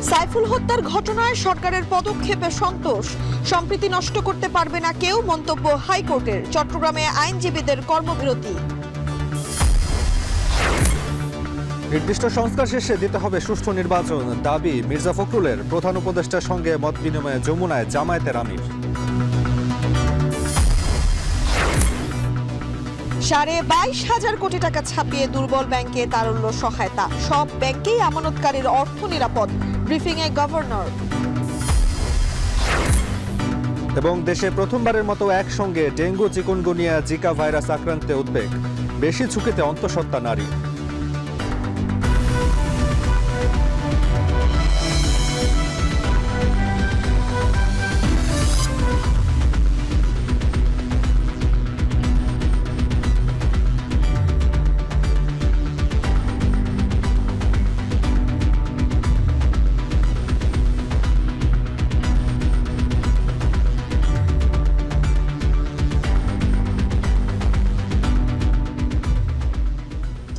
সাইফুল হত্যার ঘটনায় সরকারের পদক্ষেপে সন্তোষ। সম্প্রীতি নষ্ট করতে পারবে না কেউ, মন্তব্য হাইকোর্টের। চট্টগ্রামে আইনজীবীদের কর্মবিরতি। নির্দিষ্ট সংস্কার শেষে দিতে হবে সুষ্ঠু নির্বাচন, দাবি মির্জা ফখরুলের। প্রধান উপদেষ্টার সঙ্গে মত বিনিময়ে যমুনায় জামায়াতের আমির। 22,500 কোটি টাকা ছাপিয়ে দুর্বল ব্যাংকে তারল্য সহায়তা। সব ব্যাংকেই আমানতকারীর অর্থ নিরাপদ, ব্রিফিংয়ে গভর্নর। এবং দেশে প্রথমবারের মতো একসঙ্গে ডেঙ্গু, চিকুনগুনিয়া, জিকা ভাইরাস আক্রান্তে উদ্বেগ। বেশি ঝুঁকিতে অন্তঃসত্ত্বা নারী।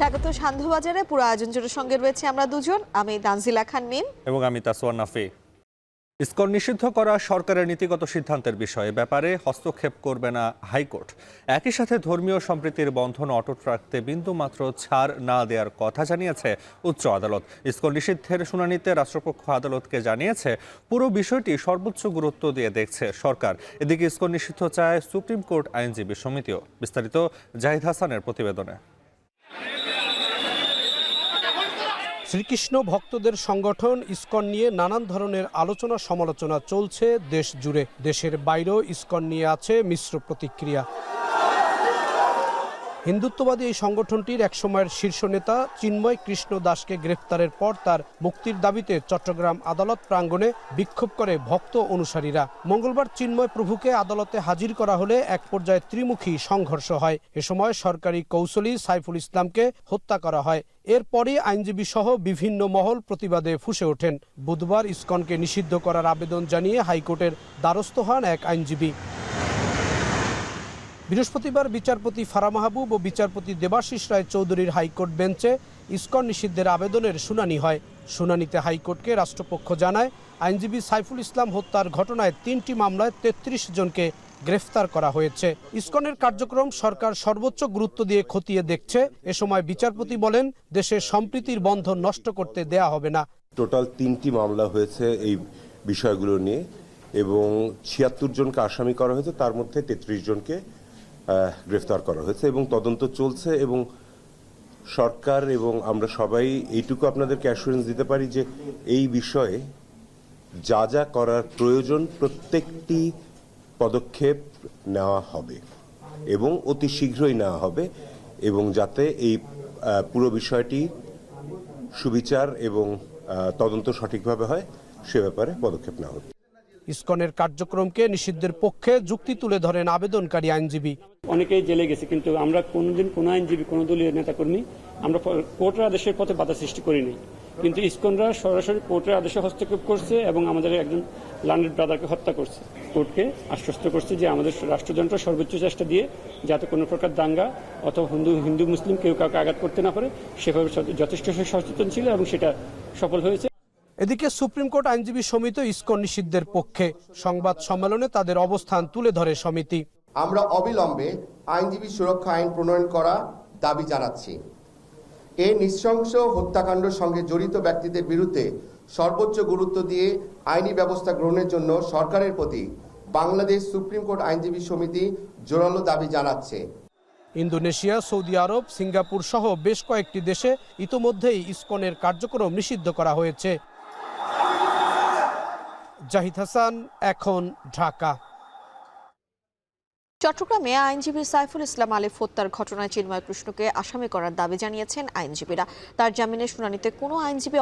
স্বাগত সান্ধ্যবাজারে। পুরো আয়োজন জুড়ে সঙ্গে রয়েছে আমরা দুজন, আমি তানজিলা খান মিম এবং আমি তাসওয়ার নাফি। ইসকন নিষিদ্ধ করা সরকারের নীতিগত সিদ্ধান্তের বিষয়ে ব্যাপারে হস্তক্ষেপ করবে না হাইকোর্ট। একই সাথে ধর্মীয় সম্প্রীতির বন্ধন অটুট রাখতে বিন্দুমাত্র ছাড় না দেওয়ার কথা জানিয়েছে উচ্চ আদালত। ইসকন নিষিদ্ধের শুনানিতে রাষ্ট্রপক্ষ আদালতকে জানিয়েছে পুরো বিষয়টি সর্বোচ্চ গুরুত্ব দিয়ে দেখছে সরকার। এদিকে ইসকন নিষিদ্ধ চায় সুপ্রিম কোর্ট আইনজীবী সমিতিও। বিস্তারিত জাহিদ হাসানের প্রতিবেদনে। শ্রীকৃষ্ণ ভক্তদের সংগঠন ইসকন নিয়ে নানান ধরনের আলোচনা সমালোচনা চলছে দেশ জুড়ে। দেশের বাইরেও ইসকন নিয়ে আছে মিশ্র প্রতিক্রিয়া। হিন্দুত্ববাদী এই সংগঠনটির একসময়ের শীর্ষ নেতা চিন্ময় কৃষ্ণ দাসকে গ্রেফতারের পর তার মুক্তির দাবিতে চট্টগ্রাম আদালত প্রাঙ্গণে বিক্ষোভ করে ভক্ত অনুসারীরা। মঙ্গলবার চিন্ময় প্রভুকে আদালতে হাজির করা হলে এক পর্যায়ে ত্রিমুখী সংঘর্ষ হয়। এ সময় সরকারি কৌঁসুলি সাইফুল ইসলামকে হত্যা করা হয়। এরপরই আইনজীবী সহ বিভিন্ন মহল প্রতিবাদে ফুঁসে ওঠেন। বুধবার ইসকনকে নিষিদ্ধ করার আবেদন জানিয়ে হাইকোর্টের দ্বারস্থ হন এক আইনজীবী। বৃহস্পতিবার বিচারপতি ফারা মাহবুব ও বিচারপতি দেবাশিস রায় চৌধুরীর হাইকোর্ট বেঞ্চে ইসকন নিষিদ্ধের আবেদনের শুনানি হয়। শুনানিতে হাইকোর্টকে রাষ্ট্রপক্ষ জানায়, আইনজীবী সাইফুল ইসলাম হত্যার ঘটনায় 3টি মামলায় 33 জনকে গ্রেফতার করা হয়েছে। ইসকনের কার্যক্রম সরকার সর্বোচ্চ গুরুত্ব দিয়ে খতিয়ে দেখছে। এ সময় বিচারপতি বলেন, দেশের সম্প্রীতির বন্ধন নষ্ট করতে দেয়া হবে না। টোটাল 3টি মামলা হয়েছে এই বিষয়গুলো নিয়ে এবং 76 জনকে আসামি করা হয়েছে, তার মধ্যে 33 জনকে গ্রেফতার করা হয়েছে এবং তদন্ত চলছে। এবং সরকার এবং আমরা সবাই এইটুকু আপনাদেরকে অ্যাসুরেন্স দিতে পারি যে এই বিষয়ে যা যা করার প্রয়োজন প্রত্যেকটি পদক্ষেপ নেওয়া হবে এবং অতি শীঘ্রই নেওয়া হবে, এবং যাতে এই পুরো বিষয়টি সুবিচার এবং তদন্ত সঠিকভাবে হয় সে ব্যাপারে পদক্ষেপ নেওয়া হবে। ইসকনের কার্যক্রমকে নিষিদ্ধের পক্ষে যুক্তি তুলে ধরেন আবেদনকারী আইনজীবী। অনেকেই জেলে গেছে, কিন্তু আমরা কোনোদিন কোনো আইনজীবী, কোনো দলীয় নেতাকর্মী আমরা কোর্টের আদেশের পথে বাধা সৃষ্টি করিনি। কিন্তু ইসকনরা সরাসরি কোর্টের আদেশে হস্তক্ষেপ করছে এবং আমাদের একজন লার্নেড ব্রাদারকে হত্যা করছে। কোর্টকে আশ্বস্ত করছে যে আমাদের রাষ্ট্রযন্ত্র সর্বোচ্চ চেষ্টা দিয়ে যাতে কোনো প্রকার দাঙ্গা অথবা হিন্দু মুসলিম কেউ কাউকে আঘাত করতে না পারে সেভাবে যথেষ্ট সচেতন ছিল এবং সেটা সফল হয়েছে। এদিকে সুপ্রিম কোর্ট আইনজীবী সমিতি ইসকন নিষিদ্ধের পক্ষে। সংবাদ সম্মেলনে তাদের অবস্থান তুলে ধরে সমিতি। আমরা অবিলম্বে আইনজীবী সুরক্ষা আইন প্রণয়ন করা দাবি জানাচ্ছি। এই নৃশংস হত্যাকাণ্ডের সঙ্গে জড়িত ব্যক্তিদের বিরুদ্ধে সর্বোচ্চ গুরুত্ব দিয়ে আইনি ব্যবস্থা গ্রহণের জন্য সরকারের প্রতি বাংলাদেশ সুপ্রিম কোর্ট আইনজীবী সমিতি জোরালো দাবি জানাচ্ছে। ইন্দোনেশিয়া, সৌদি আরব, সিঙ্গাপুর সহ বেশ কয়েকটি দেশে ইতোমধ্যেই ইসকনের কার্যক্রম নিষিদ্ধ করা হয়েছে। জাহিদ হাসান, এখন, ঢাকা। চট্টগ্রামে আইনজীবী সাইফুল ইসলাম আলিফ হত্যার ঘটনায় চিন্ময় কৃষ্ণকে আসামি করার দাবি জানিয়েছেন আইনজীবীরা। তার জামিনের শুনানিতে কোনো আইনজীবী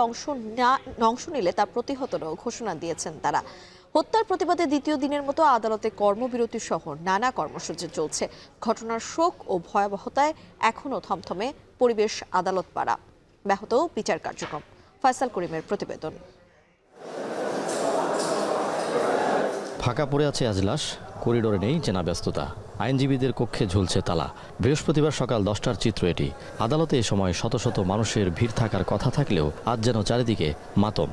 অংশ নিলে তা প্রতিহতেরও ঘোষণা দিয়েছেন তারা। হত্যার প্রতিবাদে দ্বিতীয় দিনের মতো আদালতে কর্মবিরতি সহ নানা কর্মসূচি চলছে। ঘটনার শোক ও ভয়াবহতায় এখনও থমথমে পরিবেশ আদালত পাড়া। ব্যাহত বিচার কার্যক্রম। ফয়সাল করিমের প্রতিবেদন। ফাঁকা পড়ে আছে আজলাস, করিডোরে নেই চেনা ব্যস্ততা, আইনজীবীদের কক্ষে ঝুলছে তালা। বৃহস্পতিবার সকাল 10টার চিত্র এটি। আদালতে এ সময় শত শত মানুষের ভিড় থাকার কথা থাকলেও আজ যেন চারিদিকে মাতম।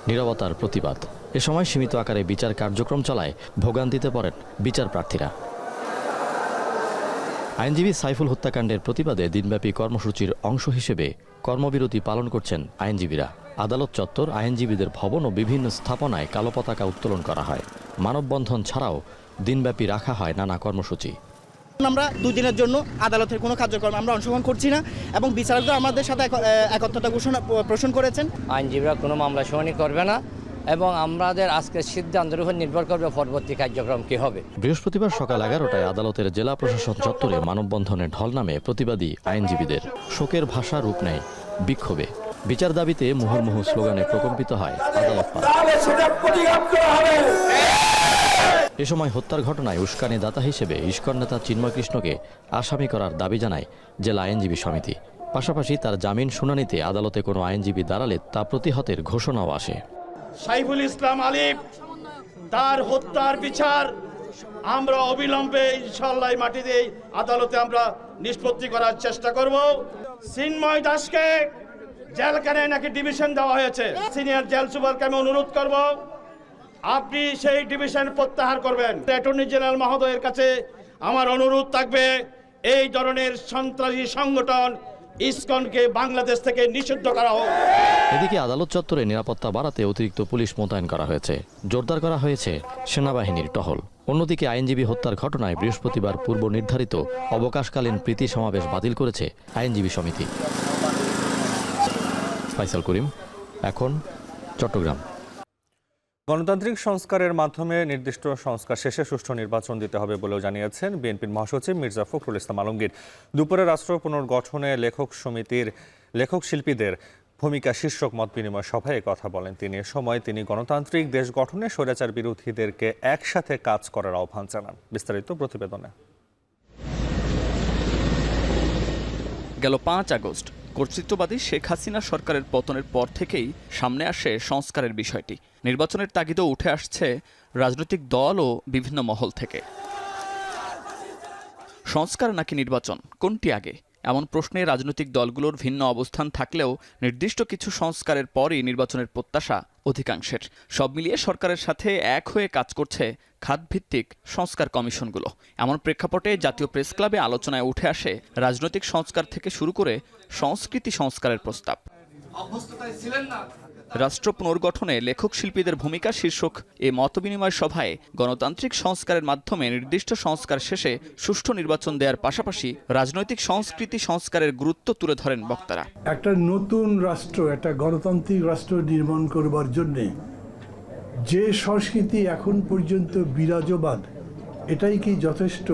নীরবতার প্রতিবাদ। এ সময় সীমিত আকারে বিচার কার্যক্রম চালায় ভোগান্তিতে পড়েন বিচার প্রার্থীরা। আইনজীবী সাইফুল হত্যাকাণ্ডের প্রতিবাদে দিনব্যাপী কর্মসূচির অংশ হিসেবে কর্মবিরতি পালন করছেন আইনজীবীরা। আদালত চত্বর, আইনজীবীদের ভবন ও বিভিন্ন স্থাপনায় কালো পতাকা উত্তোলন করা হয়। মানববন্ধন ছাড়াও দিনব্যাপী রাখা হয় নানা কর্মসূচি। আমরা 2 দিনের জন্য আদালতের কোনো কার্যক্রম আমরা অংশগ্রহণ করছি না এবং বিচারকরা আমাদের সাথে একত্রতা পোষণ করেছেন। আইনজীবীরা কোনো মামলা শুনানি করবে না এবং আমাদের আজকের সিদ্ধান্তের উপর নির্ভর করবে পরবর্তী কার্যক্রম কি হবে। বৃহস্পতিবার সকাল 11টায় আদালতের জেলা প্রশাসন চত্বরে মানববন্ধনে ঢল নামে প্রতিবাদী আইনজীবীদের। শোকের ভাষা রূপ নেয় বিক্ষোভে। বিচার দাবিতে মুহুর্মুহু স্লোগানে প্রকম্পিত হয় আদালত। এ সময় হত্যার ঘটনায় উস্কানি দাতা হিসেবে ইসকন নেতা চিন্ময় কৃষ্ণকে আসামি করার দাবি জানায় জেলা আইনজীবী সমিতি। পাশাপাশি তার জামিন শুনানিতে আদালতে কোনো আইনজীবী দাঁড়ালে তা প্রতিহতের ঘোষণাও আসে। সাইফুল ইসলাম আলিফ তার হত্যার বিচার আমরা অবিলম্বে ইনশাআল্লাহ মাটিতে আদালতে আমরা নিষ্পত্তি করার চেষ্টা করব। চিন্ময় দাসকে জেলখানে নাকি ডিভিশন দেওয়া হয়েছে। সিনিয়র জেল সুপারকে আমি অনুরোধ করব আপনি সেই ডিভিশন প্রত্যাহার করবেন। অ্যাটর্নি জেনারেল মহোদয়ের কাছে আমার অনুরোধ থাকবে এই ধরনের সন্ত্রাসী সংগঠন ইসকনকে বাংলাদেশ থেকে নিষিদ্ধ করা হোক। এদিকে আদালত চত্বরে নিরাপত্তা বাড়াতে অতিরিক্ত পুলিশ মোতায়েন করা হয়েছে। জোরদার করা হয়েছে সেনাবাহিনীর টহল। অন্যদিকে আইনজীবী হত্যার ঘটনায় বৃহস্পতিবার পূর্ব নির্ধারিত অবকাশকালীন প্রীতি সমাবেশ বাতিল করেছে আইনজীবী সমিতি। ফাইসাল করিম, এখন চট্টগ্রাম। গণতান্ত্রিক সংস্কারের মাধ্যমে নির্দিষ্ট সংস্কার শেষে সুষ্ঠু নির্বাচন দিতে হবে বলেও জানিয়েছেন বিএনপির মহাসচিব মির্জা ফখরুল ইসলাম আলমগীর। দুপুরে রাষ্ট্র পুনর্গঠনে লেখক সমিতির লেখক শিল্পীদের ভূমিকা শীর্ষক মত বিনিময় সভায় কথা বলেন তিনি। এ সময় তিনি গণতান্ত্রিক দেশ গঠনে স্বৈরাচার বিরোধীদেরকে একসাথে কাজ করার আহ্বান জানান। বিস্তারিত প্রতিবেদনে। গেল 5 আগস্ট কর্তৃত্ববাদী শেখ হাসিনা সরকারের পতনের পর থেকেই সামনে আসে সংস্কারের বিষয়টি। নির্বাচনের তাগিদও উঠে আসছে রাজনৈতিক দল ও বিভিন্ন মহল থেকে। সংস্কার নাকি নির্বাচন, কোনটি আগে? এমন প্রশ্নে রাজনৈতিক দলগুলোর ভিন্ন অবস্থান থাকলেও নির্দিষ্ট কিছু সংস্কারের পরই নির্বাচনের প্রত্যাশা অধিকাংশের। সব মিলিয়ে সরকারের সাথে এক হয়ে কাজ করছে খাতভিত্তিক সংস্কার কমিশনগুলো। এমন প্রেক্ষাপটে জাতীয় প্রেস ক্লাবে আলোচনায় উঠে আসে রাজনৈতিক সংস্কার থেকে শুরু করে সংস্কৃতি সংস্কারের প্রস্তাব। রাষ্ট্র পুনর্গঠনে লেখক শিল্পীদের ভূমিকা শীর্ষক এ মতবিনিময় সভায় গণতান্ত্রিক সংস্কারের মাধ্যমে নির্দিষ্ট সংস্কার শেষে সুষ্ঠু নির্বাচন দেওয়ার পাশাপাশি রাজনৈতিক সংস্কৃতি সংস্কারের গুরুত্ব তুলে ধরেন বক্তারা। একটা নতুন রাষ্ট্র, একটা গণতান্ত্রিক রাষ্ট্র নির্মাণ করবার জন্যে যে সংস্কৃতি এখন পর্যন্ত বিরাজমান, এটাই কি যথেষ্ট?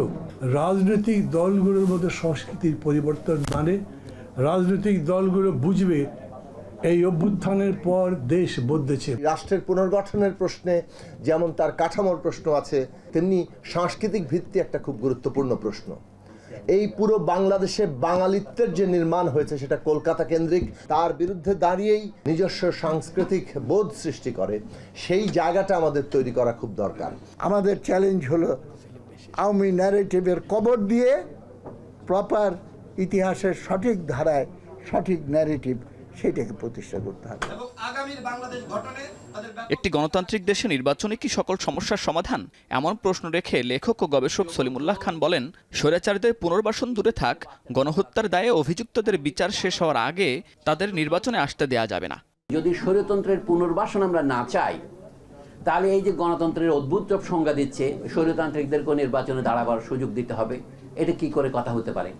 রাজনৈতিক দলগুলোর মধ্যে সংস্কৃতির পরিবর্তন মানে রাজনৈতিক দলগুলো বুঝবে এই অভ্যুত্থানের পর দেশ বদলেছে। রাষ্ট্রের পুনর্গঠনের প্রশ্নে যেমন তার কাঠামোর প্রশ্ন আছে, তেমনি সাংস্কৃতিক ভিত্তি একটা খুব গুরুত্বপূর্ণ প্রশ্ন। এই পুরো বাংলাদেশে বাঙালিত্বের যে নির্মাণ হয়েছে সেটা কলকাতা কেন্দ্রিক, তার বিরুদ্ধে দাঁড়িয়েই নিজস্ব সাংস্কৃতিক বোধ সৃষ্টি করে, সেই জায়গাটা আমাদের তৈরি করা খুব দরকার। আমাদের চ্যালেঞ্জ হলো আওয়ামী ন্যারেটিভের কবর দিয়ে প্রপার ইতিহাসের সঠিক ধারায় সঠিক ন্যারেটিভ সেটাকে প্রতিষ্ঠা করতে হবে। একটি গণতান্ত্রিক দেশে নির্বাচনে কি সকল সমস্যার সমাধান? এমন প্রশ্ন রেখে লেখক ও গবেষক সলিমুল্লাহ খান বলেন, স্বৈরাচারীদের পুনর্বাসন দূরে থাক, গণহত্যার দায়ে অভিযুক্তদের বিচার শেষ হওয়ার আগে তাদের নির্বাচনে আসতে দেয়া যাবে না। যদি স্বৈরতন্ত্রের পুনর্বাসন আমরা না চাই, তাহলে এই যে গণতন্ত্রের অদ্ভুত সংজ্ঞা দিচ্ছে স্বৈরতান্ত্রিকদেরকে নির্বাচনে দাঁড়াবার সুযোগ দিতে হবে, এটা কি করে কথা হতে পারে?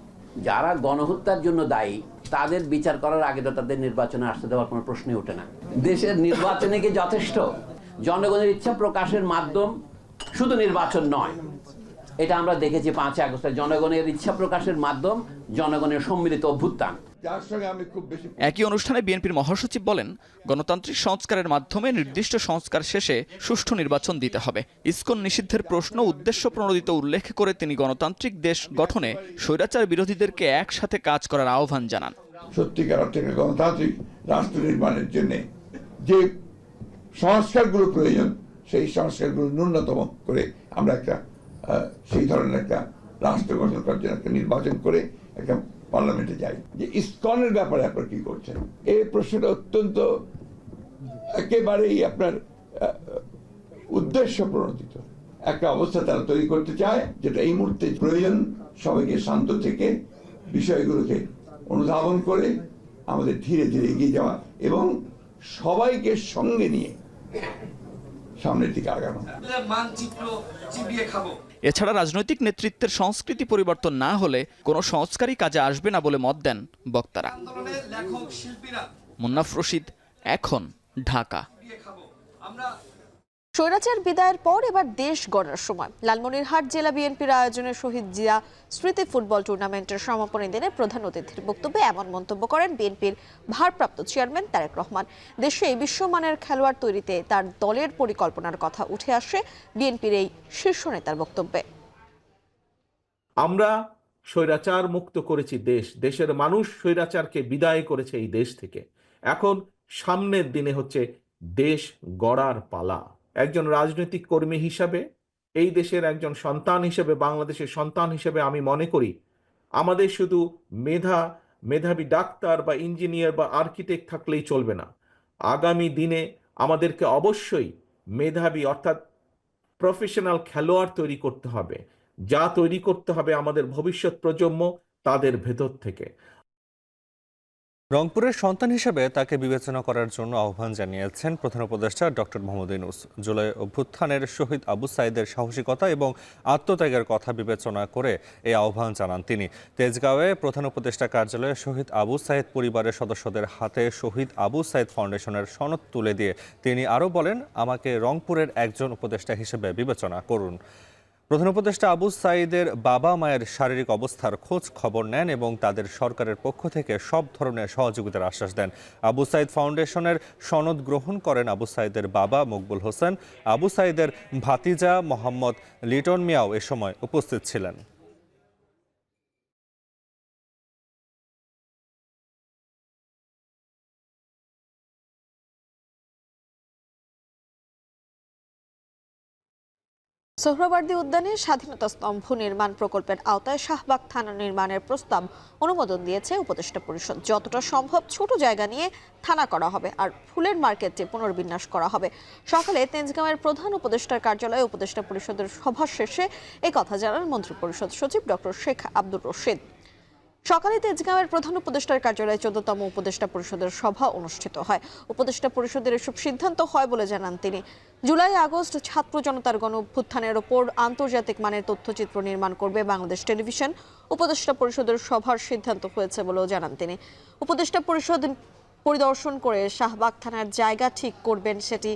যারা গণহত্যার জন্য দায়ী তাদের বিচার করার আগে তো তাদের নির্বাচনে আসতে দেওয়ার কোনো প্রশ্নই ওঠে না। দেশের নির্বাচনে কি যথেষ্ট? জনগণের ইচ্ছা প্রকাশের মাধ্যম শুধু নির্বাচন নয়, এটা আমরা দেখেছি 5 আগস্টে জনগণের ইচ্ছা প্রকাশের মাধ্যম জনগণের সম্মিলিত অভ্যুত্থান। একই অনুষ্ঠানে বিএনপির মহাসচিব বলেন, গণতান্ত্রিক সংস্কারের মাধ্যমে নির্দিষ্ট সংস্কার শেষে সুষ্ঠু নির্বাচন দিতে হবে। ইসকন নিষিদ্ধের প্রশ্ন উদ্দেশ্য প্রণোদিত উল্লেখ করে তিনি গণতান্ত্রিক দেশ গঠনে স্বৈরাচার বিরোধীদেরকে একসাথে কাজ করার আহ্বান জানান। সত্যিকার অর্থে গণতান্ত্রিক রাষ্ট্র নির্মাণের জন্য যে সংস্কারগুলো প্রয়োজন, সেই সংস্কারগুলো ন্যূনতম করে আমরা একটা সেই ধরনের একটা রাষ্ট্র গঠন করার জন্য একটা নির্বাচন করে একটা পার্লামেন্টে যাই। যে ইসকনের ব্যাপারে আপনারা কি করছেন, এই প্রশ্নটা অত্যন্ত একেবারেই আপনার উদ্দেশ্য প্রণোদিত একটা অবস্থা তারা তৈরি করতে চায়, যেটা এই মুহূর্তে প্রয়োজন। সবাইকে শান্ত থেকে বিষয়গুলোকে অনুধাবন করে আমাদের ধীরে ধীরে এগিয়ে যাওয়া এবং সবাইকে সঙ্গে নিয়ে সামনের দিকে আগানো। এছাড়া রাজনৈতিক নেতৃত্বের সংস্কৃতি পরিবর্তন না হলে কোনো সংস্কারই কাজে আসবে না বলে মত দেন বক্তারা। মুন্নাফ রশিদ, এখন, ঢাকা। স্বৈরাচার বিদায়ের পর এবার দেশ গড়ার সময়। লালমনিরহাট জেলা বিএনপির আয়োজনে শহীদ জিয়া স্মৃতি ফুটবল টুর্নামেন্টের সমাপনী দিনে প্রধান অতিথির বক্তব্যে এমন মন্তব্য করেন বিএনপির ভারপ্রাপ্ত চেয়ারম্যান তারেক রহমান। দেশে বিশ্বমানের খেলোয়াড় তৈরিতে তার দলের পরিকল্পনার কথা উঠে আসে বিএনপির এই শীর্ষ নেতার বক্তব্যে। আমরা স্বৈরাচার মুক্ত করেছি দেশের মানুষ স্বৈরাচারকে বিদায় করেছে এই দেশ থেকে। এখন সামনের দিনে হচ্ছে দেশ গড়ার পালা। একজন রাজনৈতিক কর্মী হিসাবে, এই দেশের একজন সন্তান হিসেবে, বাংলাদেশের সন্তান হিসেবে আমি মনে করি আমাদের শুধু মেধাবী ডাক্তার বা ইঞ্জিনিয়ার বা আর্কিটেক্ট থাকলেই চলবে না। আগামী দিনে আমাদেরকে অবশ্যই মেধাবী অর্থাৎ প্রফেশনাল খেলোয়াড় তৈরি করতে হবে, যা তৈরি করতে হবে আমাদের ভবিষ্যৎ প্রজন্ম তাদের ভেতর থেকে। রংপুরের সন্তান হিসেবে তাকে বিবেচনা করার জন্য আহ্বান জানিয়েছেন প্রধান উপদেষ্টা ডক্টর মোহাম্মদ ইউনূস। জুলাই অভ্যুত্থানের শহীদ আবু সাঈদের সাহসিকতা এবং আত্মত্যাগের কথা বিবেচনা করে এই আহ্বান জানান তিনি। তেজগাঁওয়ে প্রধান উপদেষ্টা কার্যালয়ে শহীদ আবু সাঈদ পরিবারের সদস্যদের হাতে শহীদ আবু সাঈদ ফাউন্ডেশনের সনদ তুলে দিয়ে তিনি আরও বলেন, আমাকে রংপুরের একজন উপদেষ্টা হিসেবে বিবেচনা করুন। প্রধান উপদেষ্টা আবু সাঈদের বাবা মায়ের শারীরিক অবস্থার খোঁজ খবর নেন এবং তাদের সরকারের পক্ষ থেকে সব ধরনের সহযোগিতার আশ্বাস দেন। আবু সাঈদ ফাউন্ডেশনের সনদ গ্রহণ করেন আবু সাঈদের বাবা মকবুল হোসেন। আবু সাঈদের ভাতিজা মোহাম্মদ লিটন মিয়াও এ সময় উপস্থিত ছিলেন। সোহরাওয়ার্দী উদ্যানে স্বাধীনতা স্তম্ভ নির্মাণ প্রকল্পের আওতায় শাহবাগ থানা নির্মাণের প্রস্তাব অনুমোদন দিয়েছে উপদেষ্টা পরিষদ। যতটা সম্ভব ছোট জায়গা নিয়ে থানা করা হবে আর ফুলের মার্কেটে পুনর্বিন্যাস করা হবে। সকালে তেজগাঁওয়ের প্রধান উপদেষ্টার কার্যালয়ে উপদেষ্টা পরিষদের সভা শেষে একথা জানান মন্ত্রিপরিষদ সচিব ডক্টর শেখ আব্দুর রশিদ। সকালে তেজগাঁওয়ের প্রধান উপদেষ্টার কার্যালয়ে 14তম উপদেষ্টা পরিষদের সভা অনুষ্ঠিত হয়। উপদেষ্টা পরিষদের এসব সিদ্ধান্ত হয় বলে জানান তিনি। জুলাই আগস্ট ছাত্র জনতার গণ অভ্যুত্থানের ওপর আন্তর্জাতিক মানের তথ্যচিত্র নির্মাণ করবে বাংলাদেশ টেলিভিশন। উপদেষ্টা পরিষদের সভার সিদ্ধান্ত হয়েছে বলেও জানান তিনি। উপদেষ্টা পরিষদ পরিদর্শন করে শাহবাগ থানার জায়গা ঠিক করবেন, সেটি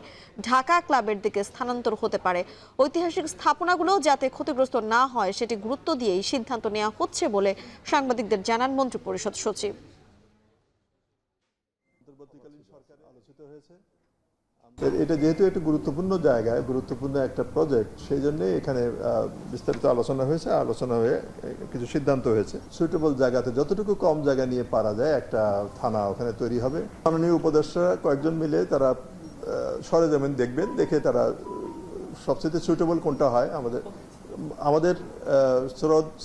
ঢাকা ক্লাবের দিকে স্থানান্তর হতে পারে। ঐতিহাসিক স্থাপনাগুলো যাতে ক্ষতিগ্রস্ত না হয় সেটি গুরুত্ব দিয়েই সিদ্ধান্ত নেওয়া হচ্ছে বলে সাংবাদিকদের জানান মন্ত্রিপরিষদ সচিব। এটা যেহেতু একটা গুরুত্বপূর্ণ জায়গায় গুরুত্বপূর্ণ একটা প্রজেক্ট, সেই জন্য এখানে বিস্তারিত আলোচনা হয়েছে, আলোচনা হয়ে কিছু সিদ্ধান্ত হয়েছে। সুইটেবল জায়গাতে যতটুকু কম জায়গা নিয়ে পারা যায় একটা থানা ওখানে তৈরি হবে। মাননীয় উপদেষ্টা কয়েকজন মিলে তারা সরেজমিন দেখবেন, দেখে তারা সবচেয়ে সুইটেবল কোনটা হয়। আমাদের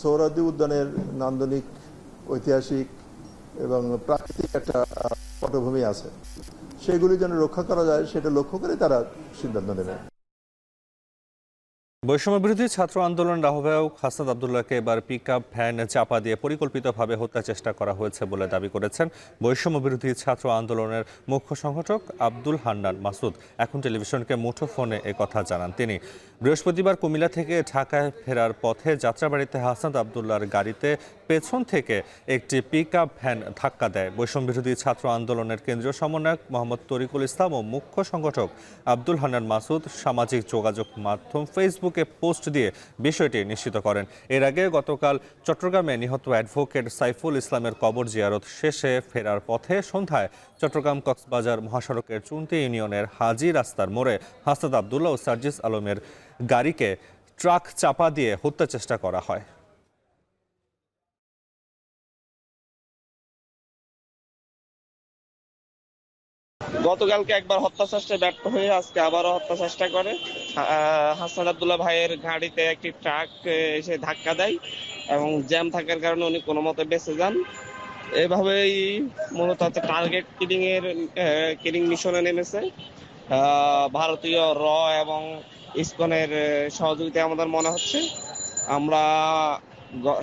সোহরাওয়ার্দী উদ্যানের নান্দনিক, ঐতিহাসিক এবং প্রাকৃতিক একটা পটভূমি আছে, সেগুলি যেন রক্ষা করা যায় সেটা লক্ষ্য করে তারা সিদ্ধান্ত নেবে। বৈষম্য বিরোধী ছাত্র আন্দোলনের আহ্বায়ক হাসনাত আব্দুল্লাহকে এবার পিকআপ ভ্যান চাপা দিয়ে পরিকল্পিতভাবে হত্যা চেষ্টা করা হয়েছে বলে দাবি করেছেন বৈষম্য বিরোধী ছাত্র আন্দোলনের মুখ্য সংগঠক আব্দুল হান্নান মাসুদ। এখন টেলিভিশনকে মুঠোফোনে একথা জানান তিনি। বৃহস্পতিবার কুমিল্লা থেকে ঢাকায় ফেরার পথে যাত্রাবাড়িতে হাসনাত আব্দুল্লাহর গাড়িতে পেছন থেকে একটি পিকআপ ভ্যান ধাক্কা দেয়। বৈষম্য বিরোধী ছাত্র আন্দোলনের কেন্দ্রীয় সমন্বয়ক মোহাম্মদ তরিকুল ইসলাম ও মুখ্য সংগঠক আব্দুল হান্নান মাসুদ সামাজিক যোগাযোগ মাধ্যম ফেসবুকে পোস্ট দিয়ে বিষয়টি নিশ্চিত করেন। এর আগে গতকাল চট্টগ্রামে নিহত অ্যাডভোকেট সাইফুল ইসলামের কবর জিয়ারত শেষে ফেরার পথে সন্ধ্যায় চট্টগ্রাম কক্সবাজার মহাসড়কের চুন্তি ইউনিয়নের হাজি রাস্তার মোড়ে হাসনাত আব্দুল্লাহ ও সার্জিস আলমের গাড়িকে ট্রাক চাপা দিয়ে হত্যা চেষ্টা করা হয়। গতকালকে একবার হত্যা চেষ্টায় ব্যর্থ হয়ে আজকে আবারও হত্যা চেষ্টা করে। হাসনাত আব্দুল্লাহ ভাইয়ের গাড়িতে একটি ট্রাক এসে ধাক্কা দেয় এবং জ্যাম থাকার কারণে উনি কোনো মতে বেঁচে যান এভাবেই মূলত টার্গেট কিলিং মিশনে নেমেছে। ভারতীয় র এবং ইসকনের সহযোগিতায় আমাদের মনে হচ্ছে। আমরা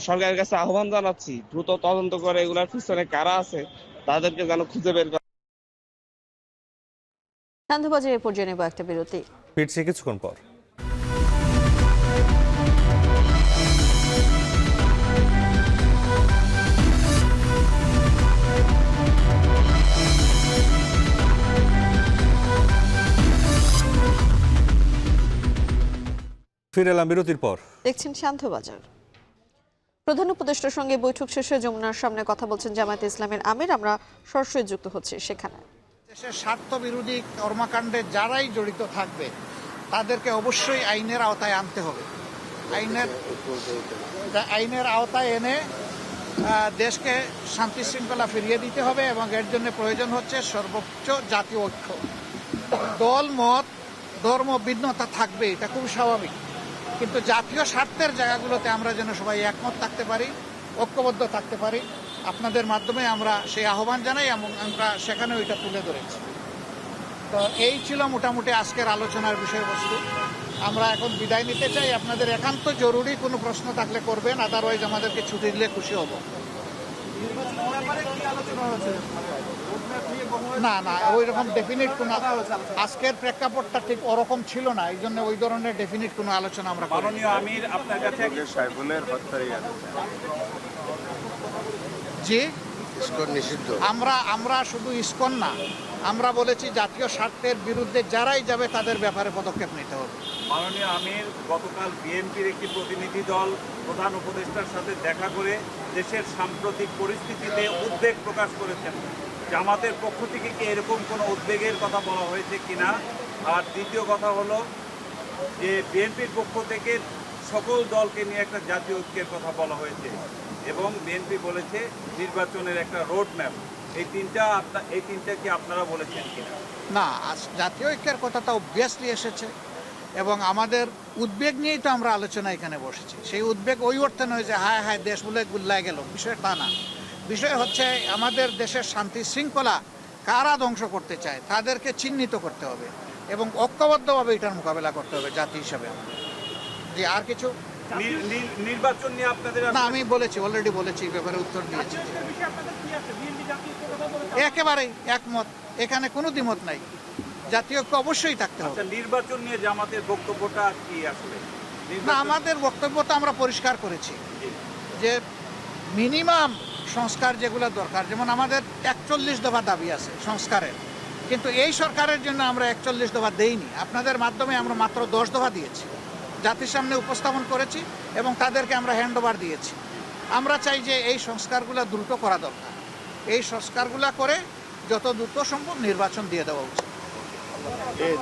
সরকারের কাছে আহ্বান জানাচ্ছি, দ্রুত তদন্ত করে এগুলোর পিছনে কারা আছে তাদেরকে যেন খুঁজে বের করা। আনন্দবাজারের পর্যায়ে নেব একটা বিরতি, ফিরছি কিছুক্ষণ পর। ফিরে এলাম বিরতির পর। দেখছেন শান্তবাজার। প্রধান উপদেষ্টার সঙ্গে বৈঠক শেষে যমুনার সামনে কথা বলছেন জামায়াতে ইসলামের আমির। আমরা সরাসরি যুক্ত হচ্ছে সেখানে। দেশের স্বার্থ বিরোধী কর্মকাণ্ডে যারাই জড়িত থাকবে তাদেরকে অবশ্যই আইনের আওতায় আনতে হবে। আইনের আওতায় এনে দেশকে শান্তি শৃঙ্খলা ফিরিয়ে দিতে হবে এবং এর জন্য প্রয়োজন হচ্ছে সর্বোচ্চ জাতীয় ঐক্য। দল মত ধর্ম ভিন্নতা থাকবে, এটা খুব স্বাভাবিক, কিন্তু জাতীয় স্বার্থের জায়গাগুলোতে আমরা যেন সবাই একমত থাকতে পারি, ঐক্যবদ্ধ থাকতে পারি। আপনাদের মাধ্যমে আমরা সেই আহ্বান জানাই এবং আমরা সেখানে ওইটা তুলে ধরেছি। তো এই ছিল মোটামুটি আজকের আলোচনার বিষয়বস্তু। আমরা এখন বিদায় নিতে চাই। আপনাদের একান্ত জরুরি কোনো প্রশ্ন থাকলে করবেন, আদারওয়াইজ আমাদেরকে ছুটি দিলে খুশি হব। না না, ওই রকম ডেফিনিট কোনো আজকের প্রেক্ষাপটটা ঠিক ওরকম ছিল না, এই জন্য ওই ধরনের ডেফিনিট কোনো আলোচনা আমরা করিনি। আমির আপনার কাছে সাইফুলের হত্যার জি, আমরা শুধু ইসকন না, আমরা বলেছি জাতীয় স্বার্থের বিরুদ্ধে যারাই যাবে তাদের ব্যাপারে পদক্ষেপ নিতে হবে। মাননীয় আমির গতকাল বিএনপির একটি প্রতিনিধি দল প্রধান উপদেষ্টার সাথে দেখা করে দেশের সাম্প্রতিক পরিস্থিতিতে উদ্বেগ প্রকাশ করেছেন। জামাতের পক্ষ থেকে কি এরকম কোনো উদ্বেগের কথা বলা হয়েছে কিনা? আর দ্বিতীয় কথা হলো যে বিএনপির পক্ষ থেকে সকল দলকে নিয়ে একটা জাতীয় ঐক্যের কথা বলা হয়েছে এবং বিএনপি বলেছে নির্বাচনের একটা রোড ম্যাপ। এই তিনটা কি আপনারা বলেছেন কিনা? না, জাতীয় ঐক্যের কথাটা অবভিয়াসলি এসেছে এবং আমাদের উদ্বেগ নিয়েই তো আমরা আলোচনা এখানে বসেছি। সেই উদ্বেগ ওই অর্থে নয় যে হায় হায় দেশ বলে গুল্লায় গেল, বিষয় তা না। বিষয় হচ্ছে আমাদের দেশের শান্তি শৃঙ্খলা কারা ধ্বংস করতে চায় তাদেরকে চিহ্নিত করতে হবে এবং ঐক্যবদ্ধভাবে এটার মোকাবেলা করতে হবে জাতি হিসাবে। যে আর কিছু নির্বাচন নিয়ে আপনাদের না, আমি বলেছি, অলরেডি বলেছি, এই ব্যাপারে উত্তর দিয়েছি। একেবারেই একমত, এখানে কোনো দ্বিমত নাই। জাতীয় ঐক্য অবশ্যই থাকতে হবে। নির্বাচন নিয়ে জামাতের বক্তব্যটা কি আসলে? না, আমাদের বক্তব্যটা আমরা পরিষ্কার করেছি যে মিনিমাম সংস্কার যেগুলো দরকার, যেমন আমাদের 41 দফা দাবি আছে সংস্কারের, কিন্তু এই সরকারের জন্য আমরা 41 দফা দেইনি। আপনাদের মাধ্যমে আমরা মাত্র 10 দফা দিয়েছি, জাতির সামনে উপস্থাপন করেছি এবং তাদেরকে আমরা হ্যান্ড ওভার দিয়েছি। আমরা চাই যে এই সংস্কারগুলো দ্রুত করা দরকার। এই সংস্কারগুলো করে যত দ্রুত সম্ভব নির্বাচন দিয়ে দেওয়া উচিত।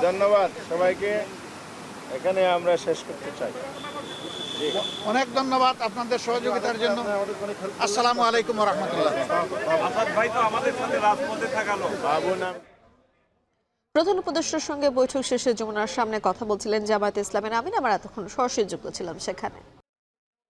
ধন্যবাদ সবাইকে, এখানে আমরা শেষ করতে চাই। অনেক ধন্যবাদ আপনাদের সহযোগিতার জন্য। আসসালামু আলাইকুম ওয়া রাহমাতুল্লাহ। আসাদ ভাই তো আমাদের সাথে রাজপথে থাকালো। প্রধান উপদেষ্টার সঙ্গে বৈঠক শেষে যমুনার সামনে কথা বলছিলেন জামায়াতে ইসলামের আমির। আমরা এতক্ষণ সরাসরি যুক্ত ছিলাম সেখানে।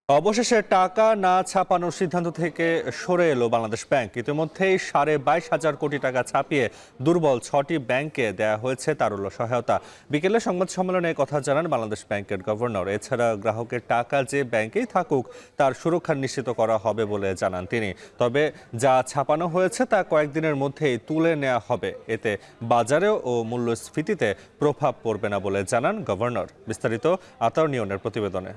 অবশেষে টাকা না ছাপানোর সিদ্ধান্ত থেকে সরে এলো বাংলাদেশ ব্যাংক। ইতিমধ্যেই 22,500 কোটি টাকা ছাপিয়ে দুর্বল 6টি ব্যাংকে দেয়া হয়েছে তারল্য সহায়তা। বিকেলে সংবাদ সম্মেলনে কথা জানান বাংলাদেশ ব্যাংকের গভর্নর। এছাড়া গ্রাহকের টাকা যে ব্যাংকেই থাকুক তার সুরক্ষা নিশ্চিত করা হবে বলে জানান তিনি। তবে যা ছাপানো হয়েছে তা কয়েকদিনের মধ্যেই তুলে নেওয়া হবে। এতে বাজারে ও মূল্যস্ফীতিতে প্রভাব পড়বে না বলে জানান গভর্নর। বিস্তারিত আতাউর নিয়নের প্রতিবেদনে।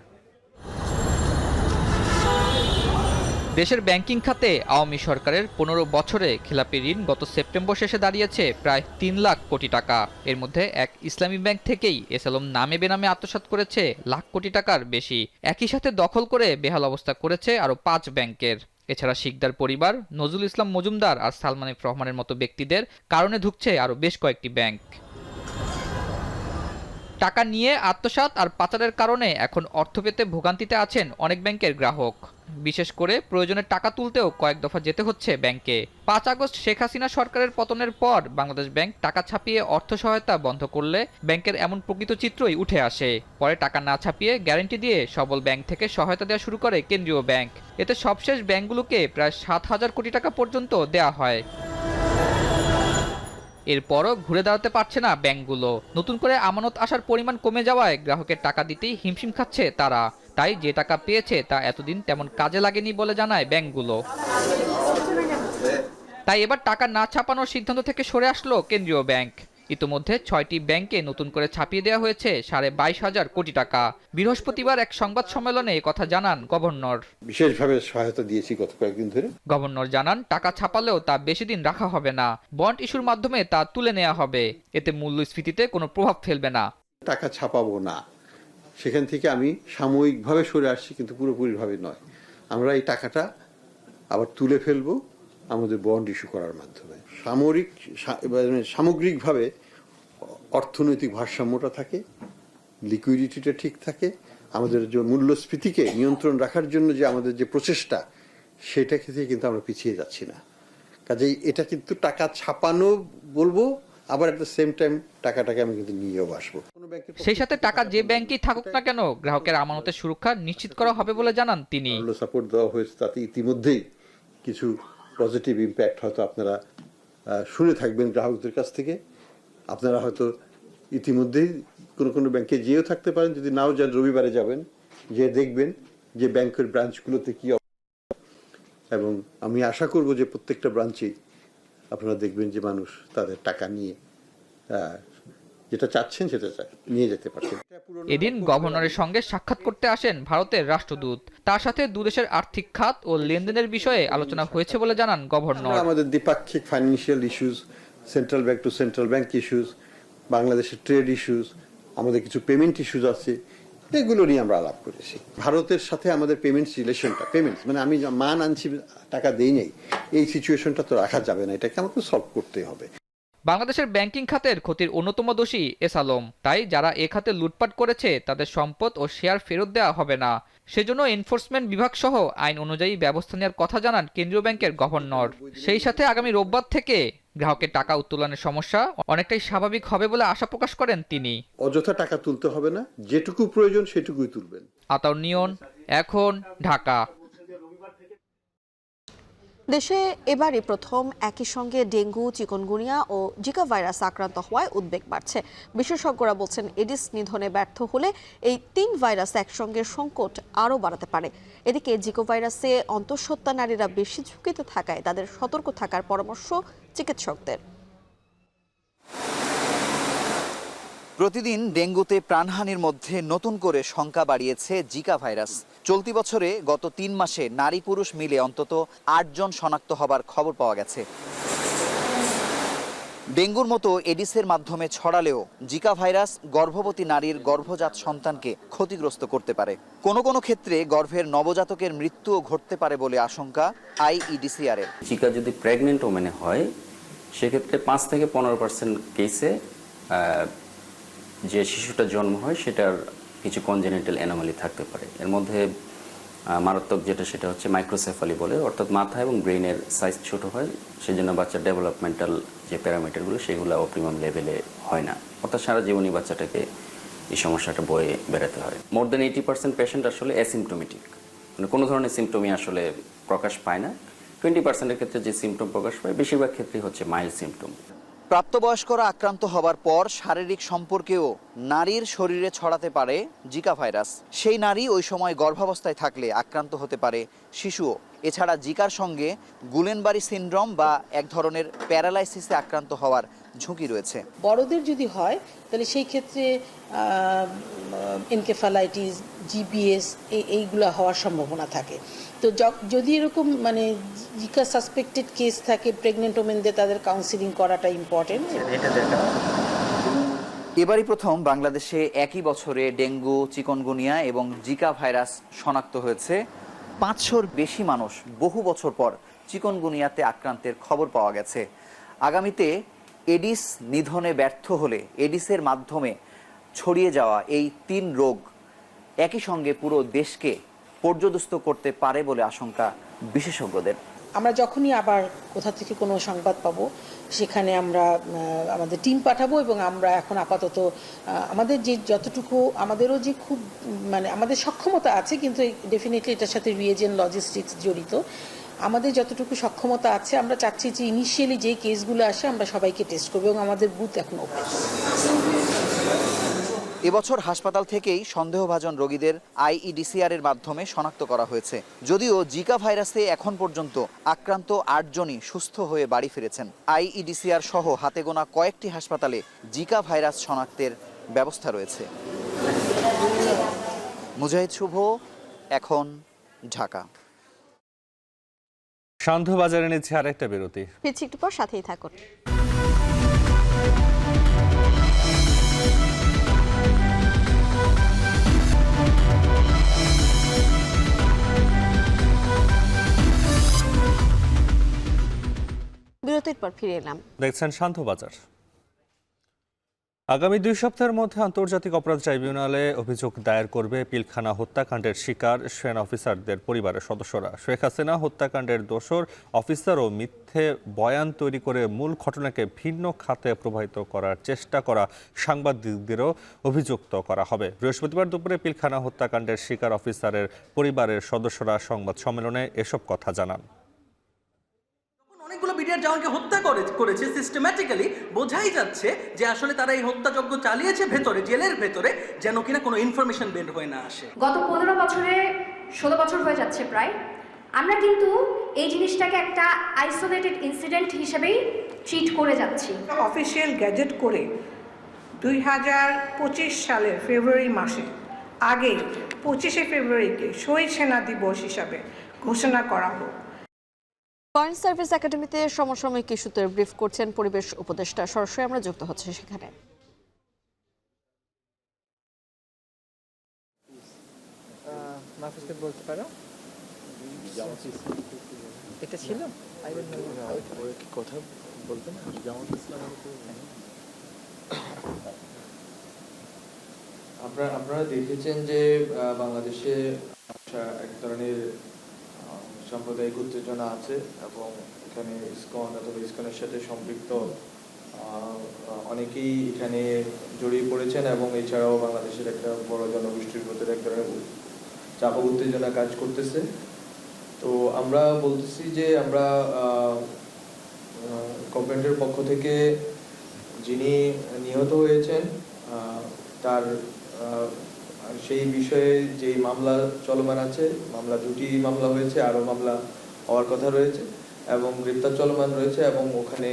দেশের ব্যাংকিং খাতে আওয়ামী সরকারের 15 বছরে খেলাপি ঋণ গত সেপ্টেম্বর শেষে দাঁড়িয়েছে প্রায় 3 লাখ কোটি টাকা। এর মধ্যে এক ইসলামী ব্যাংক থেকেই এসএলএম নামে বেনামে আত্মসাৎ করেছে লাখ কোটি টাকার বেশি। একই সাথে দখল করে বেহাল অবস্থা করেছে আরও 5 ব্যাংকের। এছাড়া শিকদার পরিবার, নজরুল ইসলাম মজুমদার আর সালমান এফ রহমানের মতো ব্যক্তিদের কারণে ধুঁকছে আরও বেশ কয়েকটি ব্যাংক। টাকা নিয়ে আত্মসাৎ আর পাচারের কারণে এখন অর্থ পেতে ভোগান্তিতে আছেন অনেক ব্যাংকের গ্রাহক। বিশেষ করে প্রয়োজনে টাকা তুলতেও কয়েক দফা যেতে হচ্ছে ব্যাংকে। 5 আগস্ট শেখ হাসিনা সরকারের পতনের পর বাংলাদেশ ব্যাংক টাকা ছাপিয়ে অর্থ সহায়তা বন্ধ করলে ব্যাংকের এমন প্রকৃত চিত্রই উঠে আসে। পরে টাকা না ছাপিয়ে গ্যারান্টি দিয়ে সবল ব্যাংক থেকে সহায়তা দেওয়া শুরু করে কেন্দ্রীয় ব্যাংক। এতে সবশেষ ব্যাংকগুলোকে প্রায় 7,000 কোটি টাকা পর্যন্ত দেওয়া হয়। এরপরও ঘুরে দাঁড়াতে পারছে না ব্যাংকগুলো। নতুন করে আমানত আসার পরিমাণ কমে যাওয়ায় গ্রাহকের টাকা দিতেই হিমশিম খাচ্ছে তারা। তাই যে টাকা পেয়েছে তা এতদিন তেমন কাজে লাগেনি বলে জানায় ব্যাংকগুলো। তাই এবার টাকা না ছাপানোর সিদ্ধান্ত থেকে সরে আসলো কেন্দ্রীয় ব্যাংক। ইতোমধ্যে 6টি ব্যাংকে নতুন করে ছাপিয়ে দেওয়া হয়েছে 22,500 কোটি টাকা। বৃহস্পতিবার এক সংবাদ সম্মেলনে কথা জানান গভর্নর। বিশেষভাবে সহায়তা দিয়েছি গত কয়েকদিন ধরে। গভর্নর জানান টাকা ছাপালেও তা বেশি দিন রাখা হবে না, বন্ড ইস্যুর মাধ্যমে তা তুলে নেওয়া হবে। এতে মূল্যস্ফীতিতে কোনো প্রভাব ফেলবে না। টাকা ছাপাবো না, সেখান থেকে আমি সাময়িকভাবে সরে আসছি, কিন্তু পুরোপুরিভাবে নয়। আমরা এই টাকাটা আবার তুলে ফেলবো আমাদের বন্ড ইস্যু করার মাধ্যমে। সামগ্রিকভাবে অর্থনৈতিক ভারসাম্যটা থাকে, লিকুইডিটিটা ঠিক থাকে, আমাদের যে মূল্যস্ফীতিকে নিয়ন্ত্রণ রাখার জন্য যে আমাদের যে প্রচেষ্টা, সেটা থেকে কিন্তু আমরা পিছিয়ে যাচ্ছি না। কাজেই এটা কিন্তু টাকা ছাপানো বলবো, আবার এট দ্য সেম টাইম টাকাটাকে আমি কিন্তু নিয়েও আসবো। সেই সাথে টাকা যে ব্যাংকেই থাকুক না কেন, গ্রাহকের আমানতের সুরক্ষা নিশ্চিত করা হবে বলে জানান তিনি। সাপোর্ট দেওয়া হয়েছে, তাতে ইতিমধ্যেই কিছু পজিটিভ ইম্প্যাক্ট হয়তো আপনারা শুনে থাকবেন গ্রাহকদের কাছ থেকে। আপনারা হয়তো ইতিমধ্যেই কোনো ব্যাংকে যেও থাকতে পারেন, যদি নাও যান রবিবারে যাবেন, যে দেখবেন যে ব্যাংকের ব্রাঞ্চগুলোতে কি অবস্থা। এবং আমি আশা করব যে প্রত্যেকটা ব্রাঞ্চেই আপনারা দেখবেন যে মানুষ তাদের টাকা নিয়ে যেটা চাচ্ছেন সেটা নিয়ে যেতে পারছেন। এদিন গভর্নরের সঙ্গে সাক্ষাৎ করতে আসেন ভারতের রাষ্ট্রদূত। তার সাথে দুদেশের আর্থিক খাত ও লেনদেনের বিষয়ে আলোচনা হয়েছে বলে জানান গভর্নর। আমাদের দ্বিপাক্ষিক financial issues, central bank to central bank issues, বাংলাদেশের ট্রেড ইস্যুস, আমাদের কিছু পেমেন্ট ইস্যুস আছে, এগুলো নিয়ে আমরা আলাপ করেছি। ভারতের সাথে আমাদের পেমেন্টস রিলেশনটা, পেমেন্টস মানে আমি মান আনছি টাকা দেই নেই, এই সিচুয়েশনটা তো রাখা যাবে না, এটাকে আমাকে সলভ করতেই হবে। বাংলাদেশের ব্যাংকিং খাতের ক্ষতির অন্যতম দোষী এস আলম। তাই যারা এ খাতে লুটপাট করেছে তাদের সম্পদ ও শেয়ার ফেরত দেওয়া হবে না। সেজন্য এনফোর্সমেন্ট বিভাগ সহ আইন অনুযায়ী ব্যবস্থা নেওয়ার কথা জানান কেন্দ্রীয় ব্যাংকের গভর্নর। সেই সাথে আগামী রোববার থেকে গ্রাহকের টাকা উত্তোলনের সমস্যা অনেকটাই স্বাভাবিক হবে বলে আশা প্রকাশ করেন তিনি। অযথা টাকা তুলতে হবে না, যেটুকু প্রয়োজন সেটুকুই তুলবেন। আতাউর নিয়ন, এখন, ঢাকা। দেশে এবারই প্রথম একই সঙ্গে ডেঙ্গু, চিকনগুনিয়া ও জিকা ভাইরাস আক্রান্ত হওয়ায় উদ্বেগ বাড়ছে। বিশেষজ্ঞরা বলছেন এডিস নিধনে ব্যর্থ হলে এই 3 ভাইরাস একসঙ্গে সংকট আরও বাড়াতে পারে। এদিকে জিকা ভাইরাসে অন্তঃসত্ত্বা নারীরা বেশি ঝুঁকিতে থাকায় তাদের সতর্ক থাকার পরামর্শ চিকিৎসকদের। প্রতিদিন ডেঙ্গুতে প্রাণহানির মধ্যে নতুন করে শঙ্কা বাড়িয়েছে জিকা ভাইরাস। চলতি বছরে গত 3 মাসে নারী পুরুষ মিলে অন্তত 8 জন শনাক্ত হবার খবর পাওয়া গেছে। ডেঙ্গুর মতো এডিসের মাধ্যমে ছড়ালেও জিকা ভাইরাস গর্ভবতী নারীর গর্ভজাত সন্তানকে ক্ষতিগ্রস্ত করতে পারে। কোনো ক্ষেত্রে গর্ভের নবজাতকের মৃত্যুও ঘটতে পারে বলে আশঙ্কা IEDCR এর। জিকা যদি প্রেগনেন্ট ওমেনে হয়, সেক্ষেত্রে 5 থেকে 15% কেসে যে শিশুটার জন্ম হয় সেটার কিছু কনজেনিটাল অ্যানোমালি থাকতে পারে। এর মধ্যে মারাত্মক যেটা সেটা হচ্ছে মাইক্রোসেফালি বলে, অর্থাৎ মাথা এবং ব্রেইনের সাইজ ছোট হয়, সেই জন্য বাচ্চার ডেভেলপমেন্টাল যে প্যারামিটারগুলো সেগুলো অপটিমাম লেভেলে হয় না, অর্থাৎ সারা জীবনই বাচ্চাটাকে এই সমস্যাটা বয়ে বেড়াতে হয়। মোর দেন 80% পেশেন্ট আসলে অ্যাসিমটোমেটিক, মানে কোনো ধরনের সিমটমই আসলে প্রকাশ পায় না। 20%-এর ক্ষেত্রে যে সিমটম প্রকাশ পায় বেশিরভাগ ক্ষেত্রেই হচ্ছে মাইল্ড সিমটম। প্রাপ্তবয়স্করা আক্রান্ত হবার পর শারীরিক সম্পর্কেও নারীর শরীরে ছড়াতে পারে জিকা ভাইরাস। সেই নারী ওই সময় গর্ভাবস্থায় থাকলে আক্রান্ত হতে পারে শিশুও। এছাড়া জিকার সঙ্গে গুলেনবারি সিনড্রোম বা এক ধরনের প্যারালাইসিসে আক্রান্ত হওয়ার ঝুঁকি রয়েছে। বড়দের যদি হয় তাহলে সেই ক্ষেত্রে এনকেফালাইটিস, GBS এইগুলো হওয়ার সম্ভাবনা থাকে। তো যদি এরকম মানে জিকা সাসপেক্টেড কেস থাকে, প্রেগনেন্ট ওমেনদের তাদের কাউন্সিলিং করাটা ইম্পর্টেন্ট। এবারই প্রথম বাংলাদেশে একই বছরে ডেঙ্গু, চিকনগুনিয়া এবং জিকা ভাইরাস শনাক্ত হয়েছে। 500-র বেশি মানুষ বহু বছর পর চিকনগুনিয়াতে আক্রান্তের খবর পাওয়া গেছে। আগামীতে এডিস নিধনে ব্যর্থ হলে এডিসের মাধ্যমে ছড়িয়ে যাওয়া এই 3 রোগ একই সঙ্গে পুরো দেশকে পর্যদস্ত করতে পারে বলে আশঙ্কা বিশেষজ্ঞদের। আমরা যখনই আবার কোথা থেকে কোনো সংবাদ পাবো সেখানে আমরা আমাদের টিম পাঠাবো এবং আমরা এখন আপাতত আমাদের যে যতটুকু আমাদেরও যে খুব মানে আমাদের সক্ষমতা আছে, কিন্তু ডেফিনেটলি এটার সাথে রিয়েজেন্ট লজিস্টিক্স জড়িত, আমাদের যতটুকু সক্ষমতা আছে আমরা চাচ্ছি যে ইনিশিয়ালি যে কেসগুলো আসে আমরা সবাইকে টেস্ট করবো এবং আমাদের বুথ এখন ওপেন। এবছর হাসপাতাল থেকেই সন্দেহভাজন রোগীদের আইইডিসিআর এর মাধ্যমে শনাক্ত করা হয়েছে। যদিও জিকা ভাইরাসে এখন পর্যন্ত আক্রান্ত 8 জনই সুস্থ হয়ে বাড়ি ফিরেছেন। আইইডিসিআর সহ হাতে গোনা কয়েকটি হাসপাতালে জিকা ভাইরাস শনাক্তের ব্যবস্থা রয়েছে। মুজাহিদ শুভ, এখন ঢাকা। সান্ধ্যবাজারে নিচ্ছে আরেকটা বিরতি। ফিরছি একটু পর, সাথেই থাকুন। বিরতির পর ফিরে এলাম। দেখছেন শান্তবাজার। আগামী 2 সপ্তাহের মধ্যে আন্তর্জাতিক অপরাধ ট্রাইব্যুনালে অভিযোগ দায়ের করবে পিলখানা হত্যাকাণ্ডের শিকার সেনা অফিসারদের পরিবারের সদস্যরা। শেখ হাসিনা হত্যাকাণ্ডের দোসর অফিসার ও মিথ্যে বয়ান তৈরি করে মূল ঘটনাকে ভিন্ন খাতে প্রবাহিত করার চেষ্টা করা সাংবাদিকদেরও অভিযুক্ত করা হবে। বৃহস্পতিবার দুপুরে পিলখানা হত্যাকাণ্ডের শিকার অফিসারের পরিবারের সদস্যরা সংবাদ সম্মেলনে এসব কথা জানান। অনেকগুলো বিডিআর জওয়ানকে হত্যা করেছে সিস্টেম্যাটিক্যালি, বোঝাই যাচ্ছে যে আসলে তারা এই হত্যাযজ্ঞ চালিয়েছে ভেতরে, জেলের ভেতরে, যেন কিনা কোনো ইনফরমেশন বের হয়ে না আসে। গত 15 বছরে 16 বছর হয়ে যাচ্ছে প্রায়, আমরা কিন্তু এই জিনিসটাকে একটা আইসোলেটেড ইনসিডেন্ট হিসেবেই ট্রিট করে যাচ্ছি। অফিসিয়াল গ্যাজেট করে 2025 সালের ফেব্রুয়ারি মাসে আগে 25শে ফেব্রুয়ারিকে শহীদ সেনা দিবস হিসাবে ঘোষণা করা হোক। ফরেন সার্ভিস একাডেমিতে সমসাময়িক ইস্যুতে ব্রিফ করছেন পরিবেশ উপদেষ্টা। সরাসরি আমরা যুক্ত হচ্ছে সেখানে। বলতে পারো এটা ছিল কথা বলবেন জামাত ইসলামের আপনারা দেখেছেন যে বাংলাদেশে এক ধরনের সাম্প্রদায়িক উত্তেজনা আছে এবং এখানে ইসকন অথবা ইসকনের সাথে সম্পৃক্ত অনেকেই এখানে জড়িয়ে পড়েছেন এবং এছাড়াও বাংলাদেশের একটা বড় জনগোষ্ঠীর ভিতরে এক ধরনের চাপ উত্তেজনা কাজ করতেছে। তো আমরা বলতেছি যে আমরা গভর্নমেন্টের পক্ষ থেকে যিনি নিহত হয়েছেন তার সেই বিষয়ে যেই মামলা চলমান আছে, মামলা 2টি মামলা হয়েছে, আরও মামলা হওয়ার কথা রয়েছে এবং গ্রেপ্তার চলমান রয়েছে এবং ওখানে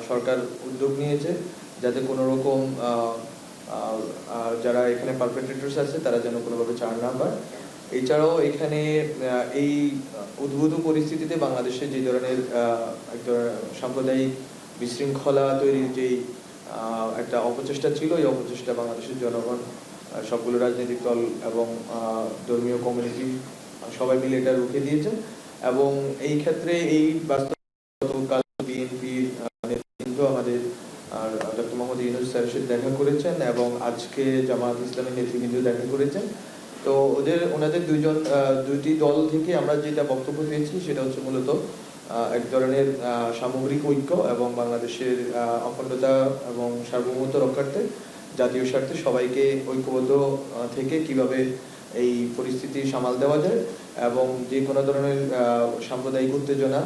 সরকার উদ্যোগ নিয়েছে যাতে কোনো রকম যারা এখানে পারপেট্রেটরস আছে তারা যেন কোনোভাবে ছাড় না পায়। এছাড়াও এখানে এই উদ্ভূত পরিস্থিতিতে বাংলাদেশে যে ধরনের সাম্প্রদায়িক বিশৃঙ্খলা তৈরির যেই একটা অপচেষ্টা ছিল, এই অপচেষ্টা বাংলাদেশের জনগণ, সবগুলো রাজনৈতিক দল এবং ধর্মীয় কমিউনিটি সবাই মিলে এটা রুখে দিয়েছে এবং এই ক্ষেত্রে এই বাস্তবকাল বিএনপির নেতৃবৃন্দ আমাদের ডক্টর মোহাম্মদ ইউনূস স্যারের সাথে দেখা করেছেন এবং আজকে জামাত ইসলামের নেতৃবৃন্দ দেখা করেছেন। তো ওনাদের দুইটি দল থেকে আমরা যেটা বক্তব্য পেয়েছি সেটা হচ্ছে মূলত এক ধরনের সামগ্রিক ঐক্য এবং বাংলাদেশের অখণ্ডতা এবং সার্বভৌমত্ব রক্ষার্থে জাতীয় স্বার্থে সবাইকে ঐক্যবদ্ধ থেকে কিভাবে এই পরিস্থিতি সামাল দেওয়া যায় এবং যে কোনো ধরনের সাম্প্রদায়িক উত্তেজনা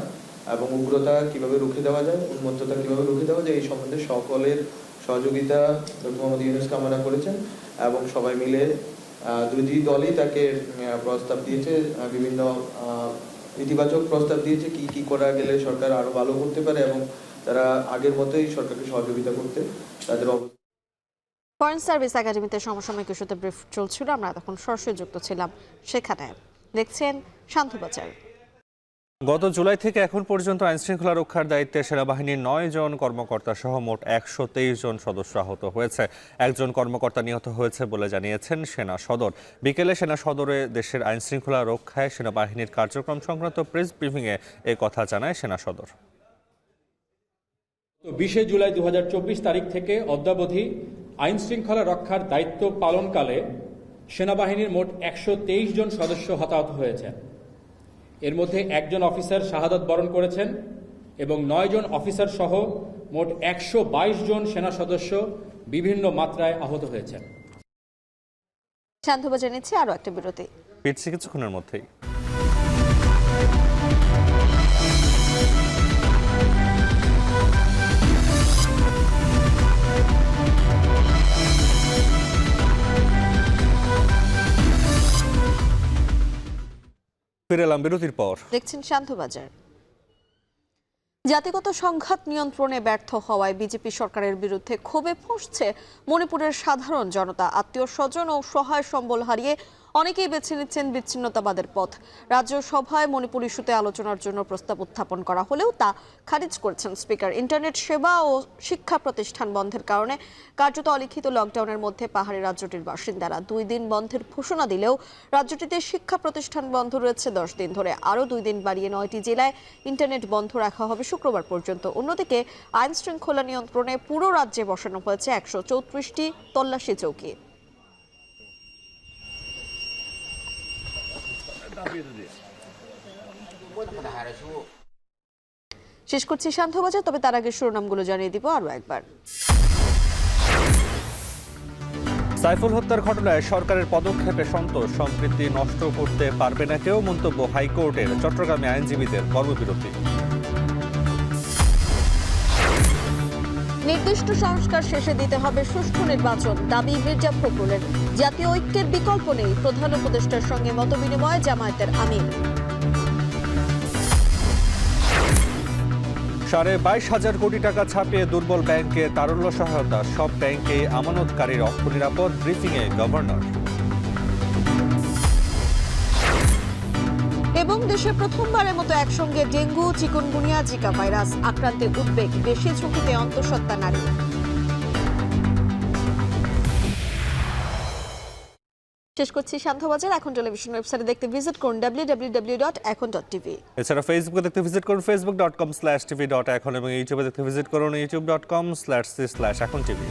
এবং উগ্রতা কিভাবে রুখে দেওয়া যায়, উন্মত্ততা কিভাবে রুখে দেওয়া যায়, এই সম্বন্ধে সকলের সহযোগিতা ডক্টর মোহাম্মদ ইউনূস কামনা করেছেন এবং সবাই মিলে দুটি দলই তাকে প্রস্তাব দিয়েছে, বিভিন্ন ইতিবাচক প্রস্তাব দিয়েছে কি কি করা গেলে সরকার আরো ভালো করতে পারে এবং তারা আগের মতোই সরকারকে সহযোগিতা করতে তাদের অবস্থা। ফরেন সার্ভিস একাডেমিতে সমসাময়িক ইস্যুতে ব্রিফ চলছিল, আমরা তখন সরাসরি যুক্ত ছিলাম সেখানে। দেখছেন শান্তবাজার। গত জুলাই থেকে এখন পর্যন্ত আইনশৃঙ্খলা রক্ষার দায়িত্বে সেনাবাহিনীর 9 জন কর্মকর্তা সহ মোট 123 জন সদস্য আহত হয়েছে। একজন কর্মকর্তা নিহত হয়েছে বলে জানিয়েছেন সেনা সদর। বিকেলে সেনা সদরে দেশের আইনশৃঙ্খলা রক্ষায় সেনাবাহিনীর কার্যক্রম সংক্রান্ত প্রেস ব্রিফিংয়ে এ কথা জানায় সেনা সদর। 20 জুলাই 2024 তারিখ থেকে অদ্যাবধি আইন শৃঙ্খলা রক্ষার দায়িত্ব পালনকালে সেনাবাহিনীর মোট 123 জন সদস্য হতাহত হয়েছেন। এর মধ্যে 1 জন অফিসার শাহাদাত বরণ করেছেন এবং 9 জন অফিসার সহ মোট 122 জন সেনা সদস্য বিভিন্ন মাত্রায় আহত হয়েছেন। শান্তবা জানিয়েছে আরো একটা বিরতি। ফিরছি কিছুক্ষণের মধ্যেই। ফিরে এলাম বিরতির পর। দেখছেন শান্তবাজার। জাতিগত সংঘাত নিয়ন্ত্রণে ব্যর্থ হওয়ায় বিজেপি সরকারের বিরুদ্ধে ক্ষোভে ফুঁসছে মণিপুরের সাধারণ জনতা। আত্মীয় স্বজন ও সহায় সম্বল হারিয়ে অনেকেই বেছে নিচ্ছেন বিচ্ছিন্নতাবাদের পথ। রাজ্যসভায় মণিপুর ইস্যুতে আলোচনার জন্য প্রস্তাব উত্থাপন করা হলেও তা খারিজ করেছেন স্পিকার। ইন্টারনেট সেবা ও শিক্ষা প্রতিষ্ঠান বন্ধের কারণে কার্যত অলিখিত লকডাউনের মধ্যে পাহাড়ি রাজ্যটির বাসিন্দারা 2 দিন বন্ধের ঘোষণা দিলেও রাজ্যটিতে শিক্ষা প্রতিষ্ঠান বন্ধ রয়েছে 10 দিন ধরে। আরও 2 দিন বাড়িয়ে 9টি জেলায় ইন্টারনেট বন্ধ রাখা হবে শুক্রবার পর্যন্ত। অন্যদিকে আইন শৃঙ্খলা নিয়ন্ত্রণে পুরো রাজ্যে বসানো হয়েছে 134টি তল্লাশি চৌকি। শেষ করছি শান্তবাজার, তবে তার আগে শিরোনামগুলো জানিয়ে দিব আরো একবার। সাইফুল হত্যার ঘটনায় সরকারের পদক্ষেপে সন্তোষ, সম্প্রীতি নষ্ট করতে পারবে না কেউ, মন্তব্য হাইকোর্টের। চট্টগ্রামে আইনজীবীদের কর্মবিরতি। নির্দিষ্ট সংস্কার শেষে দিতে হবে সুষ্ঠু নির্বাচন, দাবি মির্জা ফখরুলের। জাতীয় ঐক্যের বিকল্প নেই, প্রধান উপদেষ্টার সঙ্গে মতবিনিময় জামায়াতের আমির। 22,500 কোটি টাকা ছাপিয়ে দুর্বল ব্যাংকে তারল্য সহায়তা, সব ব্যাংকে আমানতকারীর অর্থ নিরাপদ, ব্রিফিংয়ে গভর্নর। এবং দেশে প্রথমবারের মতো একসঙ্গে ডেঙ্গু, চিকুনগুনিয়া, জিকা ভাইরাস আক্রান্তে উদ্বেগ, বেশি ঝুঁকিতে অন্তঃসত্ত্বা নারী। শেষ করছি শান্তবাজার। এখন টেলিভিশন ওয়েবসাইটে দেখতে ভিজিট করুন www.ekon.tv। এছাড়া ফেসবুকে দেখতে ভিজিট করুন facebook.com/tv.ekon এবং ইউটিউবে দেখতে ভিজিট করুন youtube.com/c/ekontv।